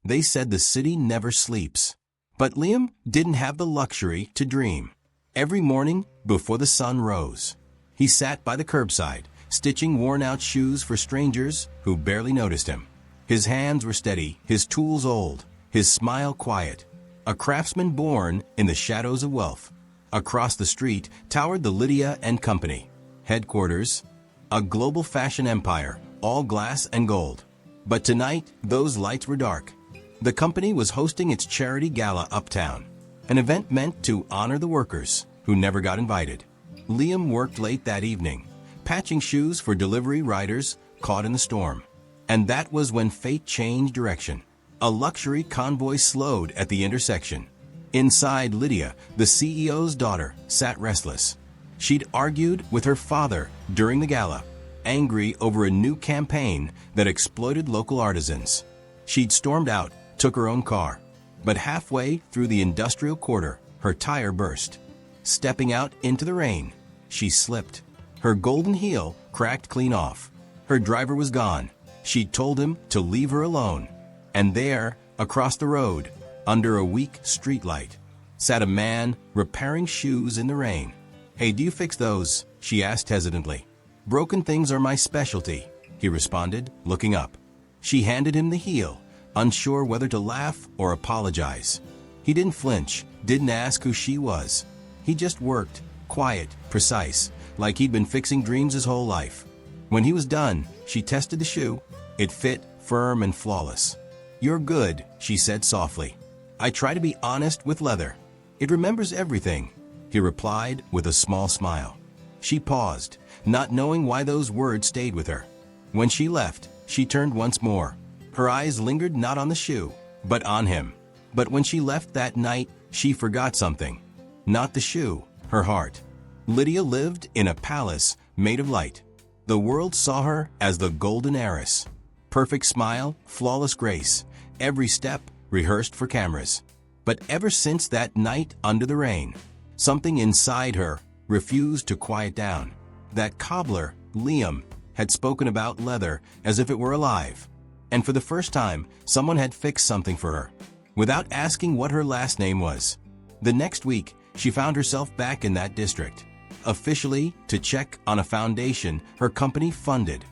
They said the city never sleeps. But Liam didn't have the luxury to dream. Every morning, before the sun rose, he sat by the curbside, stitching worn-out shoes for strangers who barely noticed him. His hands were steady, his tools old, his smile quiet. A craftsman born in the shadows of wealth. Across the street towered the Lydia and Company headquarters, a global fashion empire, all glass and gold. But tonight, those lights were dark. The company was hosting its charity gala uptown, an event meant to honor the workers who never got invited. Liam worked late that evening, patching shoes for delivery riders caught in the storm. And that was when fate changed direction. A luxury convoy slowed at the intersection. Inside, Lydia, the CEO's daughter, sat restless. She'd argued with her father during the gala, angry over a new campaign that exploited local artisans. She'd stormed out, took her own car. But halfway through the industrial quarter, her tire burst. Stepping out into the rain, she slipped. Her golden heel cracked clean off. Her driver was gone. She'd told him to leave her alone. And there, across the road, under a weak streetlight, sat a man repairing shoes in the rain. "Hey, do you fix those?" she asked hesitantly. "Broken things are my specialty," he responded, looking up. She handed him the heel, unsure whether to laugh or apologize. He didn't flinch, didn't ask who she was. He just worked, quiet, precise, like he'd been fixing dreams his whole life. When he was done, she tested the shoe. It fit, firm and flawless. "You're good," she said softly. "I try to be honest with leather. It remembers everything," he replied with a small smile. She paused, not knowing why those words stayed with her. When she left, she turned once more. Her eyes lingered not on the shoe, but on him. But when she left that night, she forgot something. Not the shoe, her heart. Lydia lived in a palace made of light. The world saw her as the golden heiress. Perfect smile, flawless grace, every step rehearsed for cameras. But ever since that night under the rain, something inside her refused to quiet down. That cobbler, Liam, had spoken about leather as if it were alive. And for the first time, someone had fixed something for her, without asking what her last name was. The next week, she found herself back in that district, officially to check on a foundation her company funded,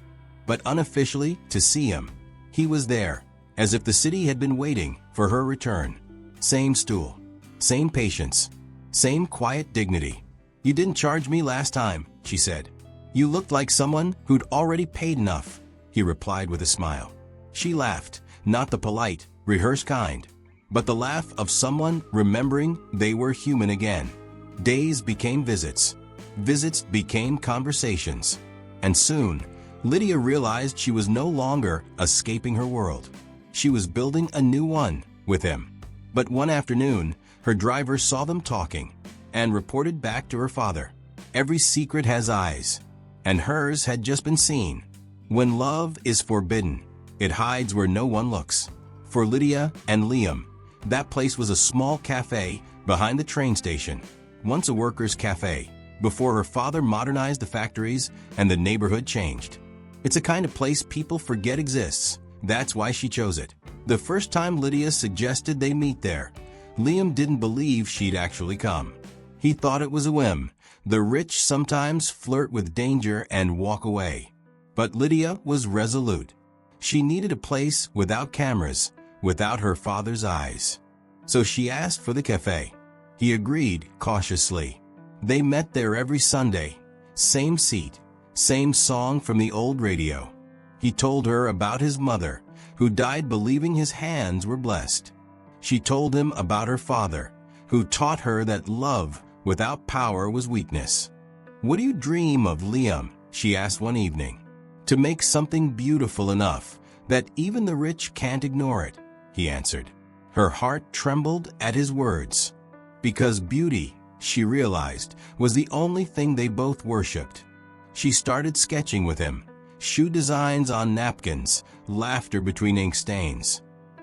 but unofficially to see him. He was there, as if the city had been waiting for her return. Same stool, same patience, same quiet dignity. "You didn't charge me last time," she said. "You looked like someone who'd already paid enough," he replied with a smile. She laughed, not the polite, rehearsed kind, but the laugh of someone remembering they were human again. Days became visits. Visits became conversations. And soon, Lydia realized she was no longer escaping her world. She was building a new one with him. But one afternoon, her driver saw them talking and reported back to her father. Every secret has eyes, and hers had just been seen. When love is forbidden, it hides where no one looks. For Lydia and Liam, that place was a small cafe behind the train station, once a workers' cafe, before her father modernized the factories and the neighborhood changed. It's a kind of place people forget exists. That's why she chose it. The first time Lydia suggested they meet there, Liam didn't believe she'd actually come. He thought it was a whim. The rich sometimes flirt with danger and walk away. But Lydia was resolute. She needed a place without cameras, without her father's eyes. So she asked for the cafe. He agreed cautiously. They met there every Sunday. Same seat, same song from the old radio. He told her about his mother, who died believing his hands were blessed. She told him about her father, who taught her that love without power was weakness. "What do you dream of, Liam?" she asked one evening. "To make something beautiful enough that even the rich can't ignore it," he answered. Her heart trembled at his words. Because beauty, she realized, was the only thing they both worshipped. She started sketching with him, shoe designs on napkins, laughter between ink stains.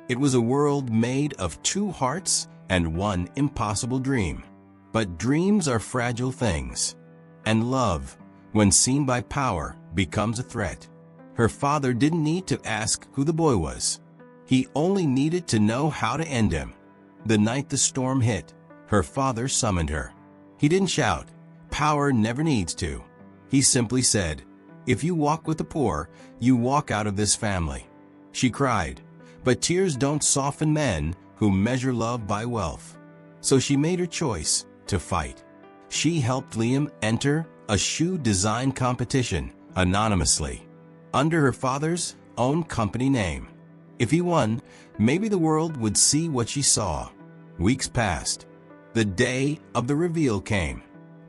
It was a world made of two hearts and one impossible dream. But dreams are fragile things, and love, when seen by power, becomes a threat. Her father didn't need to ask who the boy was. He only needed to know how to end him. The night the storm hit, her father summoned her. He didn't shout. Power never needs to. He simply said, "If you walk with the poor, you walk out of this family." She cried, but tears don't soften men who measure love by wealth. So she made her choice to fight. She helped Liam enter a shoe design competition anonymously, under her father's own company name. If he won, maybe the world would see what she saw. Weeks passed. The day of the reveal came.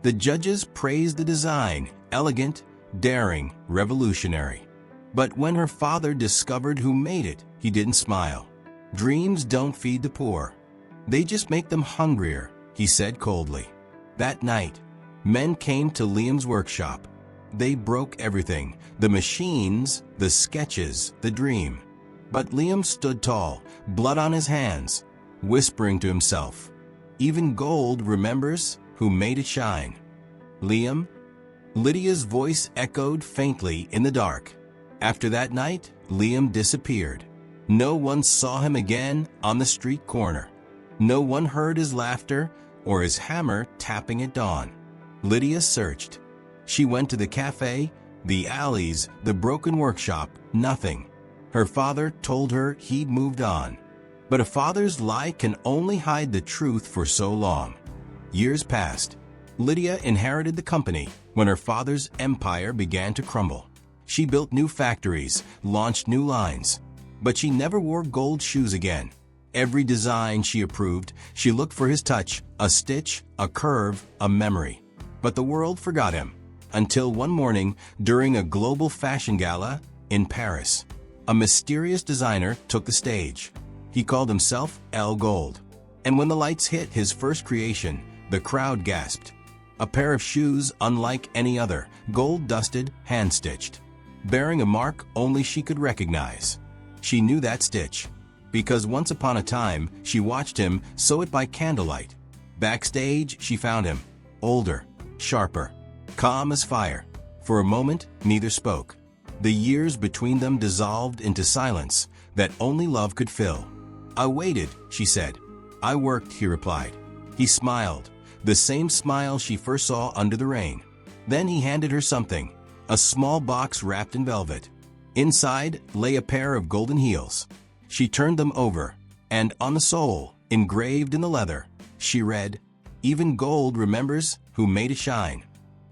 The judges praised the design, elegant, daring, revolutionary. But when her father discovered who made it, he didn't smile. "Dreams don't feed the poor. They just make them hungrier," he said coldly. That night, men came to Liam's workshop. They broke everything, the machines, the sketches, the dream. But Liam stood tall, blood on his hands, whispering to himself, "Even gold remembers who made it shine." "Liam?" Lydia's voice echoed faintly in the dark. After that night, Liam disappeared. No one saw him again on the street corner. No one heard his laughter or his hammer tapping at dawn. Lydia searched. She went to the cafe, the alleys, the broken workshop, nothing. Her father told her he'd moved on. But a father's lie can only hide the truth for so long. Years passed. Lydia inherited the company when her father's empire began to crumble. She built new factories, launched new lines. But she never wore gold shoes again. Every design she approved, she looked for his touch, a stitch, a curve, a memory. But the world forgot him. Until one morning, during a global fashion gala in Paris, a mysterious designer took the stage. He called himself El Gold. And when the lights hit his first creation, the crowd gasped. A pair of shoes unlike any other, gold-dusted, hand-stitched, bearing a mark only she could recognize. She knew that stitch, because once upon a time she watched him sew it by candlelight. Backstage, she found him, older, sharper, calm as fire. For a moment, neither spoke. The years between them dissolved into silence that only love could fill. "I waited," she said. "I worked," he replied. He smiled, the same smile she first saw under the rain. Then he handed her something, a small box wrapped in velvet. Inside lay a pair of golden heels. She turned them over, and on the sole, engraved in the leather, she read, "Even gold remembers who made it shine."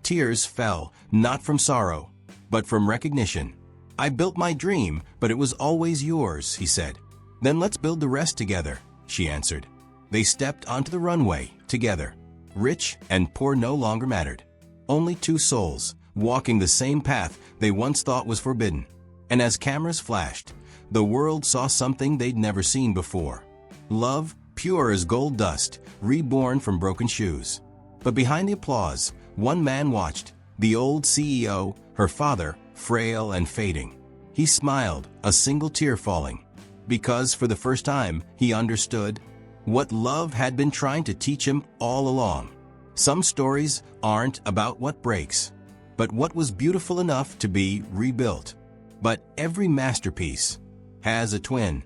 Tears fell, not from sorrow, but from recognition. "I built my dream, but it was always yours," he said. "Then let's build the rest together," she answered. They stepped onto the runway, together. Rich and poor no longer mattered. Only two souls, walking the same path they once thought was forbidden. And as cameras flashed, the world saw something they'd never seen before. Love, pure as gold dust, reborn from broken shoes. But behind the applause, one man watched, the old CEO, her father, frail and fading. He smiled, a single tear falling, because for the first time he understood what love had been trying to teach him all along. Some stories aren't about what breaks, but what was beautiful enough to be rebuilt. But every masterpiece has a twin.